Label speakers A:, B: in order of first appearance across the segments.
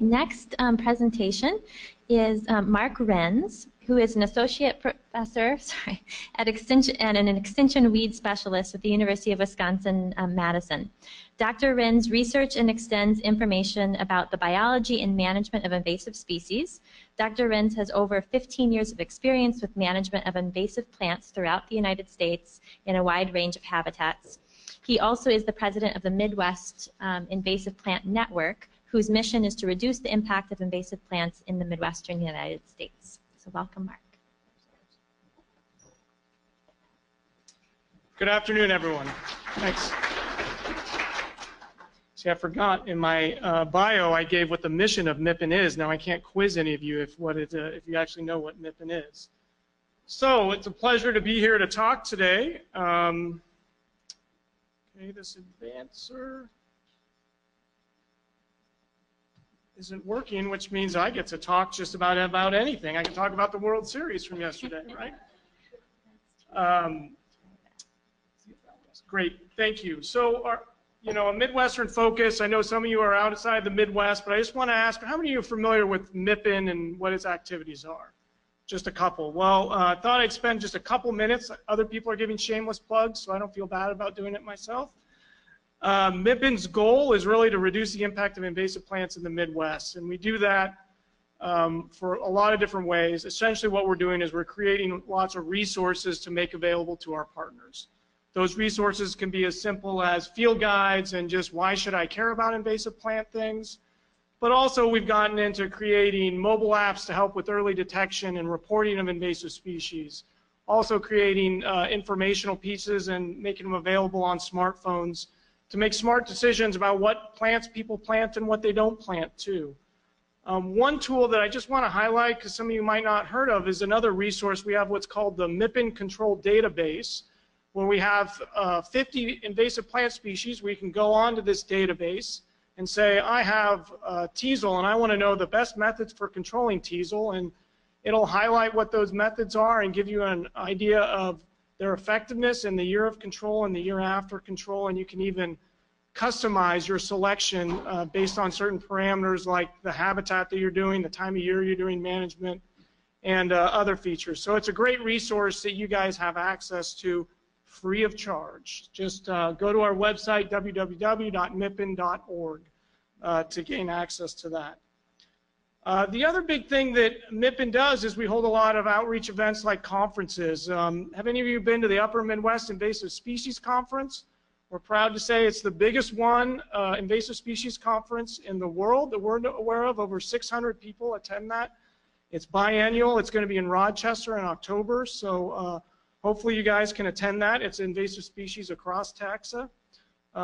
A: next presentation is Mark Renz, who is an associate professor at Extension and an extension weed specialist with the University of Wisconsin-Madison. Dr. Renz research and extends information about the biology and management of invasive species. Dr. Renz has over 15 years of experience with management of invasive plants throughout the United States in a wide range of habitats. He also is the president of the Midwest Invasive Plant Network, whose mission is to reduce the impact of invasive plants in the Midwestern United States. So welcome, Mark.
B: Good afternoon, everyone. Thanks. See, I forgot in my bio I gave what the mission of Nippon is. Now I can't quiz any of you if you actually know what Nippon is. So it's a pleasure to be here to talk today. Okay, this advancer isn't working, which means I get to talk just about anything. I can talk about the World Series from yesterday, right? Great, thank you. So, a Midwestern focus. I know some of you are outside the Midwest, but I just want to ask, how many of you are familiar with Nippon and what its activities are? Just a couple. Well, I thought I'd spend just a couple minutes. Other people are giving shameless plugs, so I don't feel bad about doing it myself. Nippon's goal is really to reduce the impact of invasive plants in the Midwest, and we do that for a lot of different ways. Essentially what we're doing is we're creating lots of resources to make available to our partners. Those resources can be as simple as field guides and just why should I care about invasive plant things, but also we've gotten into creating mobile apps to help with early detection and reporting of invasive species, also creating informational pieces and making them available on smartphones to make smart decisions about what plants people plant and what they don't plant too. One tool that I just want to highlight, because some of you might not have heard of, is another resource. We have what's called the Nippon Control Database, where we have 50 invasive plant species. We can go onto this database and say, I have Thistle, and I want to know the best methods for controlling Thistle, and it'll highlight what those methods are and give you an idea of their effectiveness in the year of control and the year after control, and you can even customize your selection based on certain parameters like the habitat that you're doing, the time of year you're doing management, and other features. So it's a great resource that you guys have access to free of charge. Just go to our website, www.nippon.org, to gain access to that. The other big thing that Nippon does is we hold a lot of outreach events like conferences. Have any of you been to the Upper Midwest Invasive Species Conference? We're proud to say it's the biggest invasive species conference in the world that we're aware of. Over 600 people attend that. It's biannual. It's going to be in Rochester in October, so hopefully you guys can attend that. It's invasive species across taxa.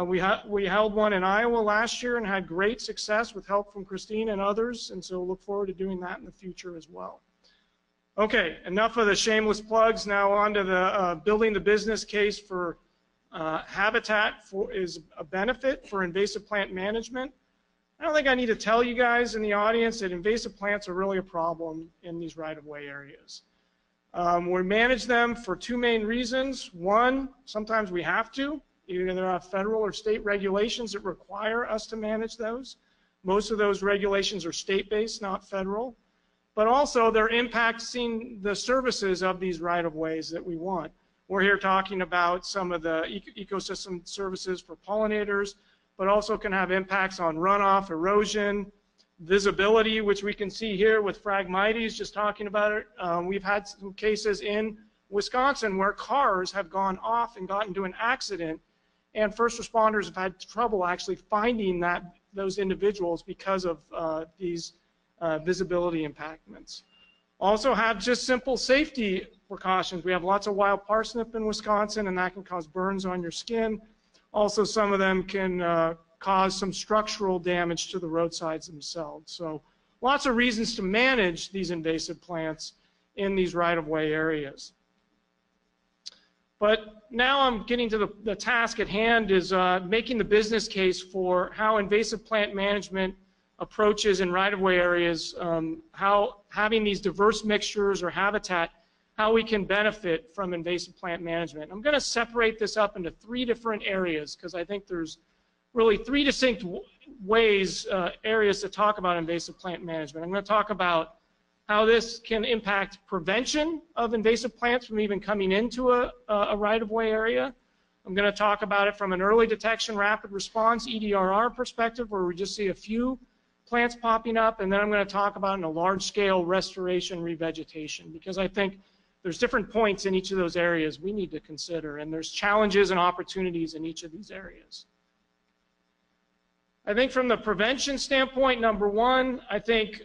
B: We held one in Iowa last year and had great success with help from Christine and others, and so look forward to doing that in the future as well. Okay, enough of the shameless plugs. Now on to the building the business case for habitat is a benefit for invasive plant management. I don't think I need to tell you guys in the audience that invasive plants are really a problem in these right-of-way areas. We manage them for two main reasons. One, sometimes we have to. Either there are federal or state regulations that require us to manage those. Most of those regulations are state-based, not federal. But also they're impacting the services of these right-of-ways that we want. We're here talking about some of the ecosystem services for pollinators, but also can have impacts on runoff, erosion, visibility, which we can see here with Phragmites, just talking about it. We've had some cases in Wisconsin where cars have gone off and gotten into an accident, and first responders have had trouble actually finding those individuals because of these visibility impactments. Also have just simple safety precautions. We have lots of wild parsnip in Wisconsin, and that can cause burns on your skin. Also, some of them can cause some structural damage to the roadsides themselves. So lots of reasons to manage these invasive plants in these right-of-way areas. But now I'm getting to the task at hand is making the business case for how invasive plant management approaches in right-of-way areas, how having these diverse mixtures or habitat, how we can benefit from invasive plant management. I'm going to separate this up into three different areas because I think there's really three distinct areas to talk about invasive plant management. I'm going to talk about how this can impact prevention of invasive plants from even coming into a right-of-way area. I'm going to talk about it from an early detection, rapid response, EDRR perspective, where we just see a few plants popping up, and then I'm going to talk about in a large-scale restoration, revegetation, because I think there's different points in each of those areas we need to consider, and there's challenges and opportunities in each of these areas. I think from the prevention standpoint, number one, I think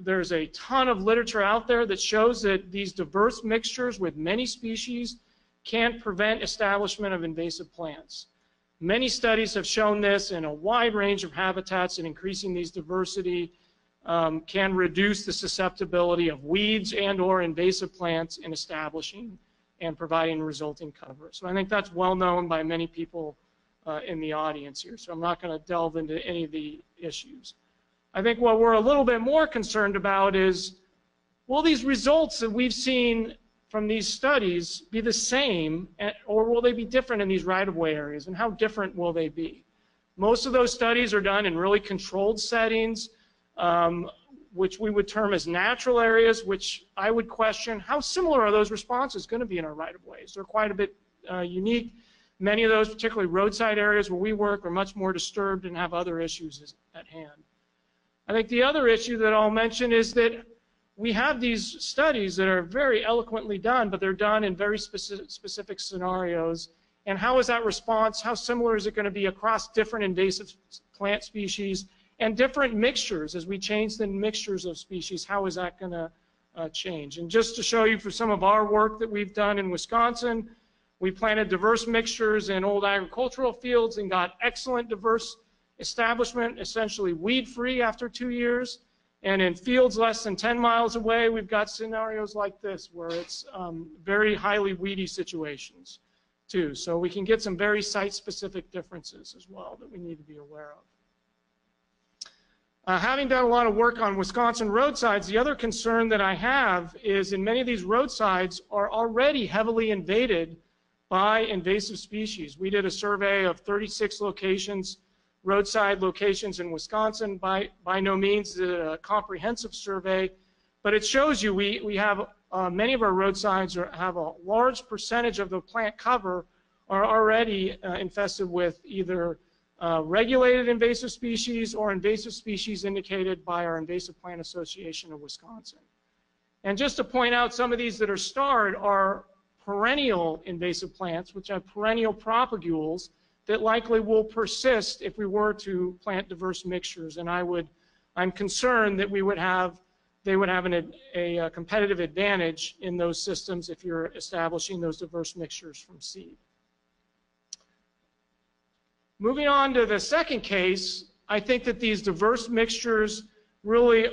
B: there's a ton of literature out there that shows that these diverse mixtures with many species can prevent establishment of invasive plants. Many studies have shown this in a wide range of habitats, and increasing these diversity can reduce the susceptibility of weeds and or invasive plants in establishing and providing resulting cover. So I think that's well known by many people in the audience here, so I'm not going to delve into any of the issues. I think what we're a little bit more concerned about is, will these results that we've seen from these studies be the same, or will they be different in these right-of-way areas, and how different will they be? Most of those studies are done in really controlled settings, which we would term as natural areas, which I would question, how similar are those responses going to be in our right-of-ways? They're quite a bit unique. Many of those, particularly roadside areas where we work, are much more disturbed and have other issues at hand. I think the other issue that I'll mention is that we have these studies that are very eloquently done, but they're done in very specific scenarios. And how is that response, how similar is it going to be across different invasive plant species and different mixtures? As we change the mixtures of species, how is that going to change? And just to show you for some of our work that we've done in Wisconsin, we planted diverse mixtures in old agricultural fields and got excellent diverse establishment, essentially weed-free after 2 years. And in fields less than 10 miles away, we've got scenarios like this where it's very highly weedy situations too. So we can get some very site-specific differences as well that we need to be aware of. Having done a lot of work on Wisconsin roadsides, the other concern that I have is in many of these roadsides are already heavily invaded by invasive species. We did a survey of 36 locations, roadside locations in Wisconsin. By no means a comprehensive survey, but it shows you we have many of our roadsides have a large percentage of the plant cover are already infested with either regulated invasive species or invasive species indicated by our Invasive Plant Association of Wisconsin. And just to point out, some of these that are starred are perennial invasive plants, which have perennial propagules that likely will persist if we were to plant diverse mixtures. And I'm concerned that they would have a competitive advantage in those systems if you're establishing those diverse mixtures from seed. Moving on to the second case, I think that these diverse mixtures really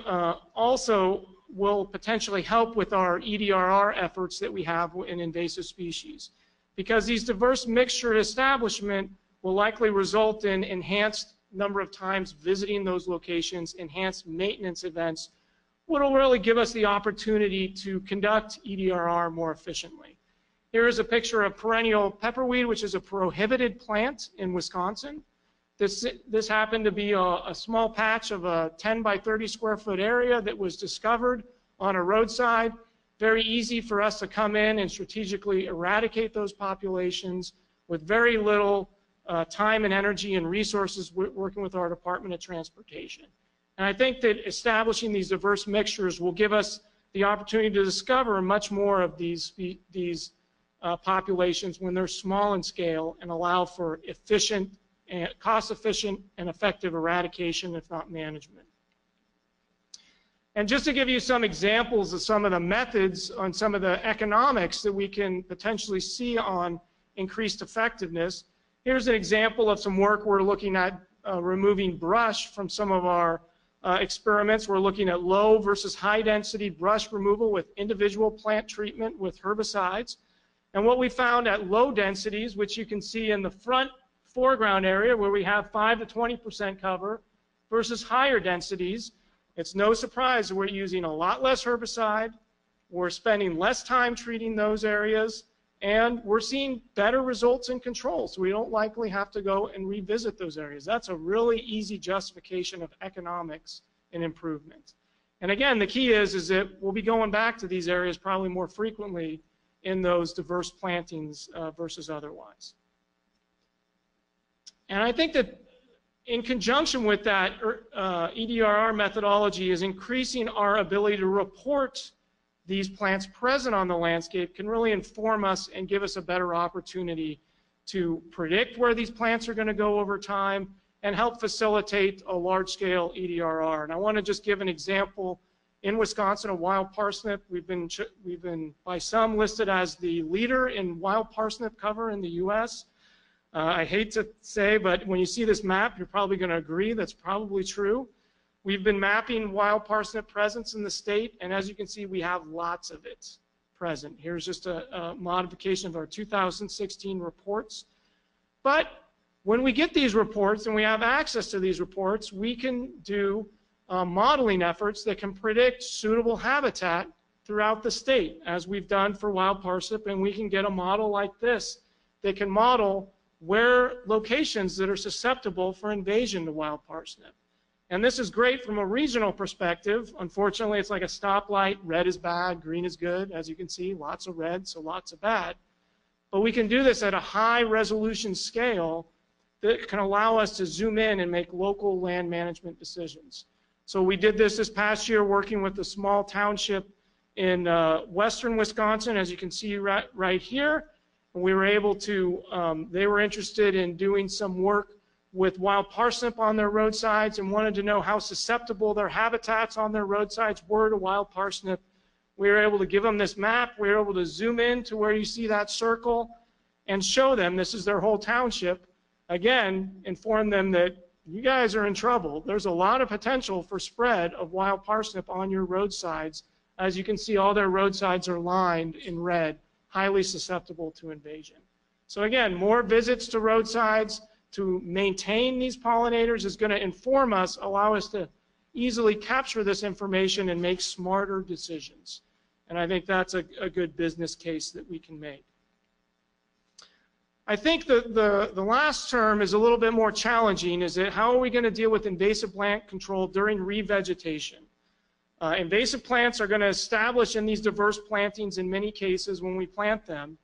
B: also will potentially help with our EDRR efforts that we have in invasive species, because these diverse mixture establishment will likely result in enhanced number of times visiting those locations, enhanced maintenance events, which will really give us the opportunity to conduct EDRR more efficiently. Here is a picture of perennial pepperweed, which is a prohibited plant in Wisconsin. This happened to be a small patch of a 10 by 30 square foot area that was discovered on a roadside. Very easy for us to come in and strategically eradicate those populations with very little time and energy and resources working with our Department of Transportation. And I think that establishing these diverse mixtures will give us the opportunity to discover much more of these populations when they're small in scale and allow for efficient, cost-efficient, and effective eradication, if not management. And just to give you some examples of some of the methods on some of the economics that we can potentially see on increased effectiveness, here's an example of some work we're looking at removing brush from some of our experiments. We're looking at low versus high density brush removal with individual plant treatment with herbicides. And what we found at low densities, which you can see in the front foreground area where we have 5 to 20% cover, versus higher densities, it's no surprise that we're using a lot less herbicide, we're spending less time treating those areas, and we're seeing better results in control, so we don't likely have to go and revisit those areas. That's a really easy justification of economics and improvement. And again, the key is that we'll be going back to these areas probably more frequently in those diverse plantings versus otherwise. And I think that in conjunction with that, EDRR methodology is increasing our ability to report these plants present on the landscape can really inform us and give us a better opportunity to predict where these plants are going to go over time and help facilitate a large-scale EDRR. And I want to just give an example. In Wisconsin, a wild parsnip, we've been by some listed as the leader in wild parsnip cover in the U.S. I hate to say, but when you see this map, you're probably going to agree that's probably true. We've been mapping wild parsnip presence in the state, and as you can see, we have lots of it present. Here's just a modification of our 2016 reports. But when we get these reports and we have access to these reports, we can do modeling efforts that can predict suitable habitat throughout the state, as we've done for wild parsnip, and we can get a model like this that can model where locations that are susceptible for invasion to wild parsnip. And this is great from a regional perspective. Unfortunately, it's like a stoplight. Red is bad, green is good. As you can see, lots of red, so lots of bad. But we can do this at a high resolution scale that can allow us to zoom in and make local land management decisions. So we did this past year working with a small township in western Wisconsin, as you can see right here. And we were able to, they were interested in doing some work with wild parsnip on their roadsides and wanted to know how susceptible their habitats on their roadsides were to wild parsnip. We were able to give them this map. We were able to zoom in to where you see that circle and show them this is their whole township. Again, inform them that you guys are in trouble. There's a lot of potential for spread of wild parsnip on your roadsides. As you can see, all their roadsides are lined in red, highly susceptible to invasion. So again, more visits to roadsides to maintain these pollinators is going to inform us, allow us to easily capture this information and make smarter decisions. And I think that's a good business case that we can make. I think the last term is a little bit more challenging, is that how are we going to deal with invasive plant control during revegetation? Invasive plants are going to establish in these diverse plantings in many cases when we plant them.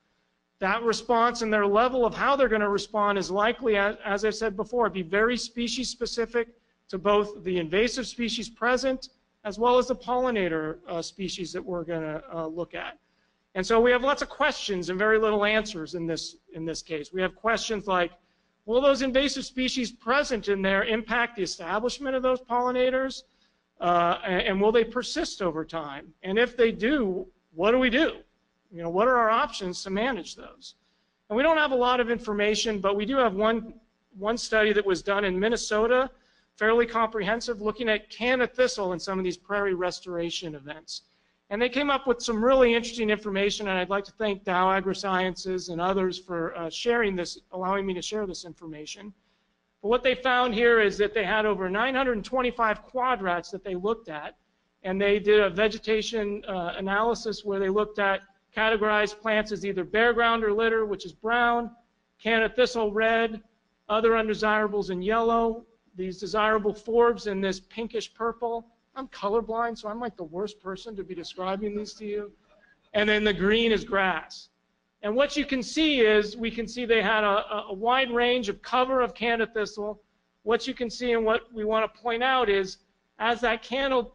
B: That response and their level of how they're going to respond is likely, as I said before, be very species specific to both the invasive species present as well as the pollinator species that we're going to look at. And so we have lots of questions and very little answers in this case. We have questions like, will those invasive species present in there impact the establishment of those pollinators? And will they persist over time? And if they do, what do we do? You know, what are our options to manage those? And we don't have a lot of information, but we do have one study that was done in Minnesota, fairly comprehensive, looking at Canada thistle and some of these prairie restoration events. And they came up with some really interesting information, and I'd like to thank Dow AgroSciences and others for sharing this, allowing me to share this information. But what they found here is that they had over 925 quadrats that they looked at, and they did a vegetation analysis where they looked at categorized plants as either bare ground or litter, which is brown, Canada thistle red, other undesirables in yellow, these desirable forbs in this pinkish purple. I'm colorblind, so I'm like the worst person to be describing these to you. And then the green is grass. And what you can see is, we can see they had a wide range of cover of Canada thistle. What you can see and what we want to point out is, as that Canada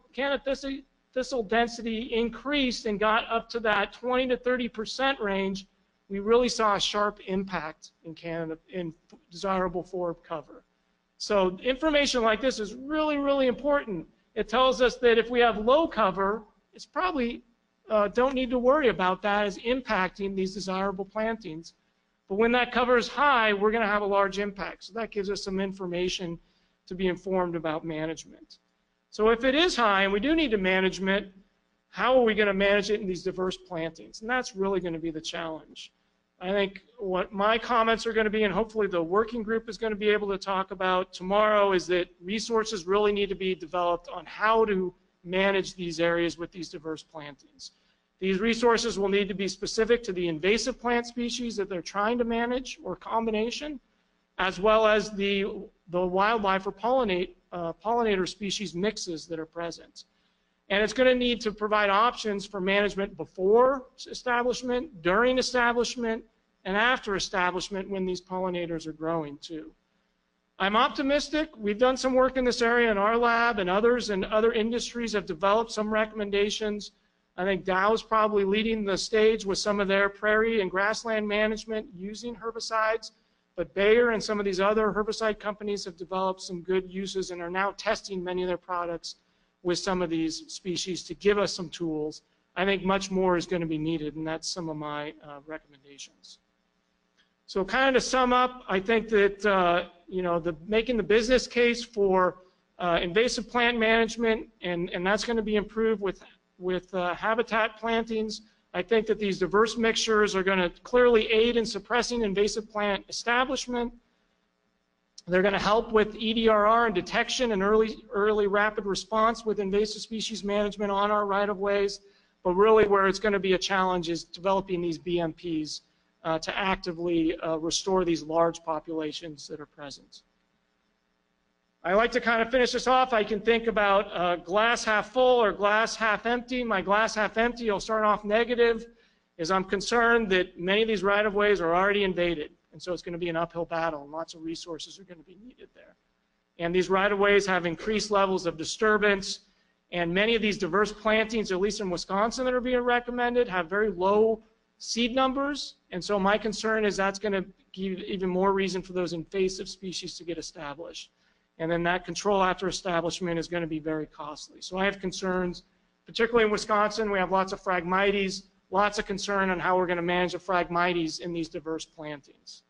B: thistle density increased and got up to that 20 to 30% range, we really saw a sharp impact in desirable forb cover. So information like this is really, really important. It tells us that if we have low cover, it's probably don't need to worry about that as impacting these desirable plantings. But when that cover is high, we're going to have a large impact. So that gives us some information to be informed about management. So if it is high and we do need to management, how are we going to manage it in these diverse plantings? And that's really going to be the challenge. I think what my comments are going to be, and hopefully the working group is going to be able to talk about tomorrow, is that resources really need to be developed on how to manage these areas with these diverse plantings. These resources will need to be specific to the invasive plant species that they're trying to manage or combination, as well as the wildlife or pollinator species mixes that are present. And it's going to need to provide options for management before establishment, during establishment, and after establishment when these pollinators are growing too. I'm optimistic. We've done some work in this area in our lab, and others and other industries have developed some recommendations. I think Dow's probably leading the stage with some of their prairie and grassland management using herbicides, but Bayer and some of these other herbicide companies have developed some good uses and are now testing many of their products with some of these species to give us some tools. I think much more is going to be needed, and that's some of my recommendations. So kind of to sum up, I think that making the business case for invasive plant management, and that's going to be improved with habitat plantings. I think that these diverse mixtures are going to clearly aid in suppressing invasive plant establishment. They're going to help with EDRR and detection and early rapid response with invasive species management on our right-of-ways. But really where it's going to be a challenge is developing these BMPs to actively restore these large populations that are present. I like to kind of finish this off. I can think about glass half full or glass half empty. My glass half empty will start off negative, is I'm concerned that many of these right-of-ways are already invaded. And so it's going to be an uphill battle, and lots of resources are going to be needed there. And these right-of-ways have increased levels of disturbance, and many of these diverse plantings, at least in Wisconsin, that are being recommended, have very low seed numbers. And so my concern is that's going to give even more reason for those invasive species to get established. And then that control after establishment is going to be very costly. So I have concerns, particularly in Wisconsin. We have lots of Phragmites, lots of concern on how we're going to manage the Phragmites in these diverse plantings.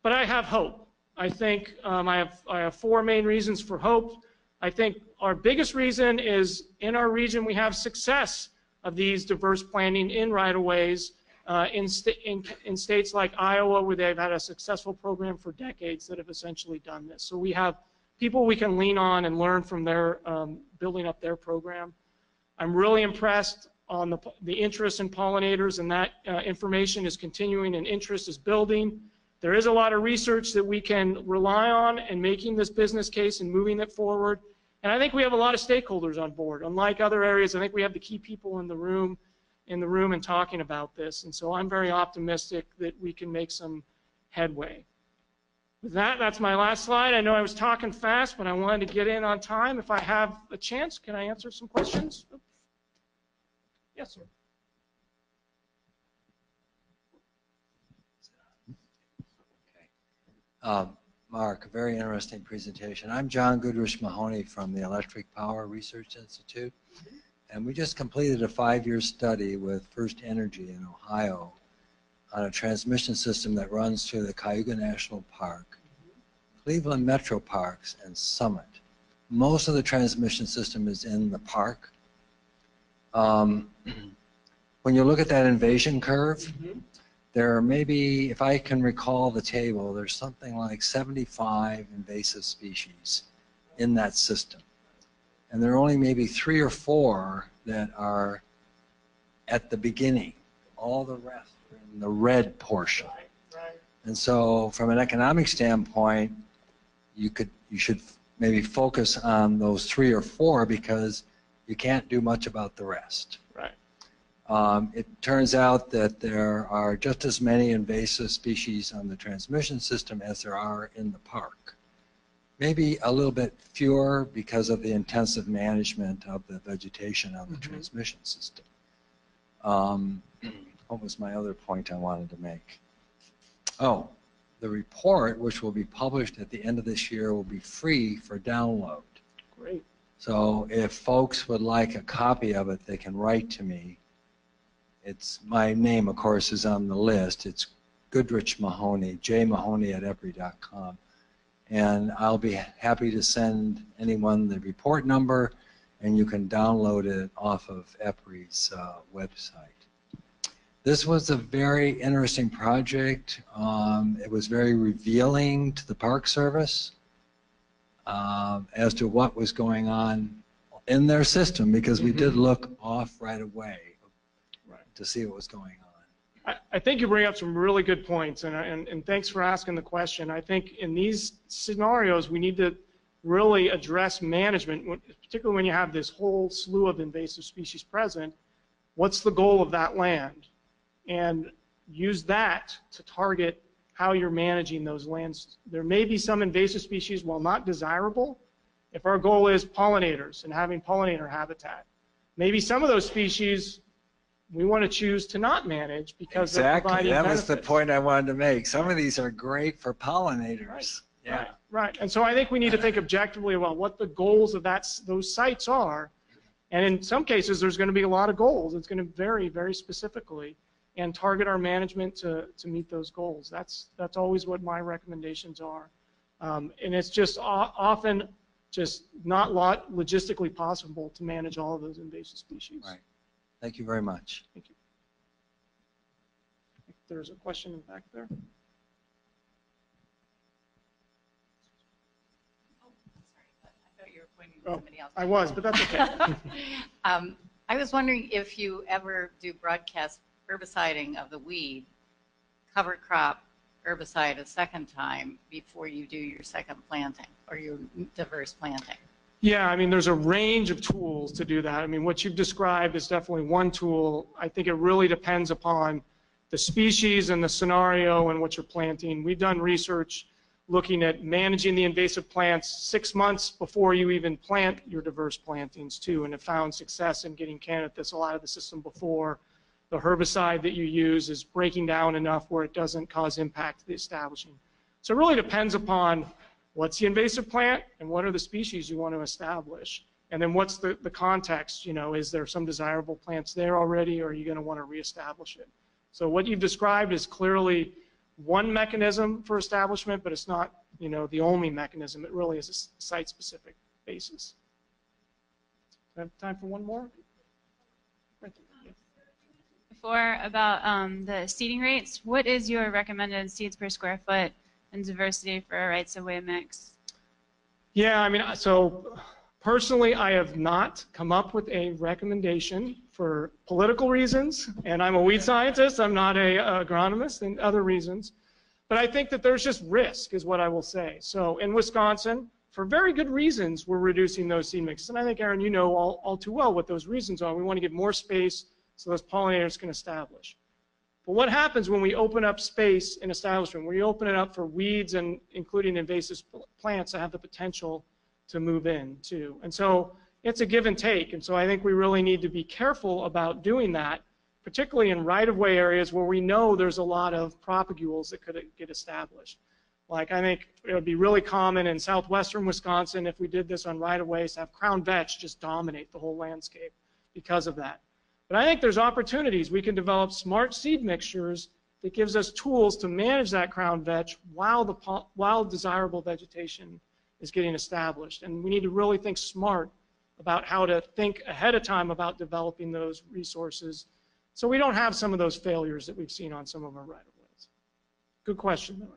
B: But I have hope. I think I have four main reasons for hope. I think our biggest reason is in our region we have success of these diverse planting in right-of-ways in states like Iowa, where they've had a successful program for decades that have essentially done this. So we have people we can lean on and learn from their building up their program. I'm really impressed on the interest in pollinators, and that information is continuing and interest is building. There is a lot of research that we can rely on in making this business case and moving it forward. And I think we have a lot of stakeholders on board. Unlike other areas, I think we have the key people in the room and talking about this. And so I'm very optimistic that we can make some headway. With that, that's my last slide. I know I was talking fast, but I wanted to get in on time. If I have a chance, can I answer some questions? Oops. Yes, sir.
C: Mark, a very interesting presentation. I'm John Goodrich Mahoney from the Electric Power Research Institute, and we just completed a 5-year study with First Energy in Ohio on a transmission system that runs through the Cayuga National Park, Cleveland Metro Parks, and Summit. Most of the transmission system is in the park. When you look at that invasion curve, there are maybe, if I can recall the table, there's something like 75 invasive species in that system. And there are only maybe 3 or 4 that are at the beginning. All the rest are in the red portion. Right. And so from an economic standpoint, you should maybe focus on those 3 or 4 because you can't do much about the rest.
B: Right.
C: It turns out that there are just as many invasive species on the transmission system as there are in the park. Maybe a little bit fewer because of the intensive management of the vegetation on the transmission system. What was my other point I wanted to make? Oh, the report, which will be published at the end of this year, will be free for download.
B: Great. So
C: if folks would like a copy of it, they can write to me. My name, of course, is on the list. It's Goodrich Mahoney, jmahoney@epri.com. And I'll be happy to send anyone the report number, and you can download it off of EPRI's website. This was a very interesting project. It was very revealing to the Park Service as to what was going on in their system, because we did look off right away. to see what was going on.
B: I think you bring up some really good points, and thanks for asking the question. I think in these scenarios, we need to really address management, particularly when you have this whole slew of invasive species present. What's the goal of that land? And use that to target how you're managing those lands. There may be some invasive species, while not desirable, if our goal is pollinators and having pollinator habitat. Maybe some of those species we want to choose to not manage because they're providing
C: that
B: benefits.
C: was the point I wanted to make. Some of these are great for pollinators.
B: Right.
C: Yeah.
B: Right. And so I think we need to think objectively about what the goals of those sites are. And in some cases, there's going to be a lot of goals. It's going to vary very specifically and target our management to meet those goals. That's always what my recommendations are. And it's just often just not logistically possible to manage all of those invasive species.
C: Right. Thank you very much.
B: Thank you. I think there's a question in the back there.
D: Somebody else.
B: I was, but that's okay.
D: I was wondering if you ever do broadcast herbiciding of the weed, cover crop herbicide a second time before you do your second planting or your diverse planting.
B: Yeah, I mean, there's a range of tools to do that. I mean, what you've described is definitely one tool. I think it really depends upon the species and the scenario and what you're planting. We've done research looking at managing the invasive plants 6 months before you even plant your diverse plantings too, and have found success in getting candidate thistle out of the system before the herbicide that you use is breaking down enough where it doesn't cause impact to the establishing. So it really depends upon what's the invasive plant and what are the species you want to establish, and then what's the context. You know, is there some desirable plants there already, or are you going to want to reestablish it? So what you've described is clearly one mechanism for establishment, but it's not, you know, the only mechanism. It really is a site-specific basis. Do I have time for one more? Right there. Yeah.
E: Before about the seeding rates, what is your recommended seeds per square foot and diversity for a rights-of-way mix?
B: Yeah, I mean, so personally, I have not come up with a recommendation for political reasons, and I'm a weed scientist, I'm not an agronomist, and other reasons. But I think that there's just risk, is what I will say. So in Wisconsin, for very good reasons, we're reducing those seed mixes. And I think, Aaron, you know all too well what those reasons are. We want to give more space so those pollinators can establish. But what happens when we open up space in establishment? We open it up for weeds and including invasive plants that have the potential to move in too. And so it's a give and take. And so I think we really need to be careful about doing that, particularly in right-of-way areas where we know there's a lot of propagules that could get established. Like, I think it would be really common in southwestern Wisconsin if we did this on right-of-ways to have crown vetch just dominate the whole landscape because of that. But I think there's opportunities. We can develop smart seed mixtures that gives us tools to manage that crown vetch while desirable vegetation is getting established. And we need to really think smart about how to think ahead of time about developing those resources so we don't have some of those failures that we've seen on some of our right-of-ways. Good question, though.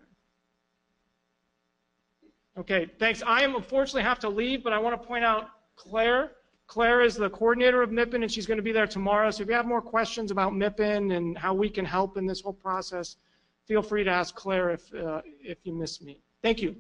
B: Okay, thanks. I unfortunately have to leave, but I want to point out Claire. Claire is the coordinator of Nippon, and she's going to be there tomorrow. So if you have more questions about Nippon and how we can help in this whole process, feel free to ask Claire if you miss me. Thank you.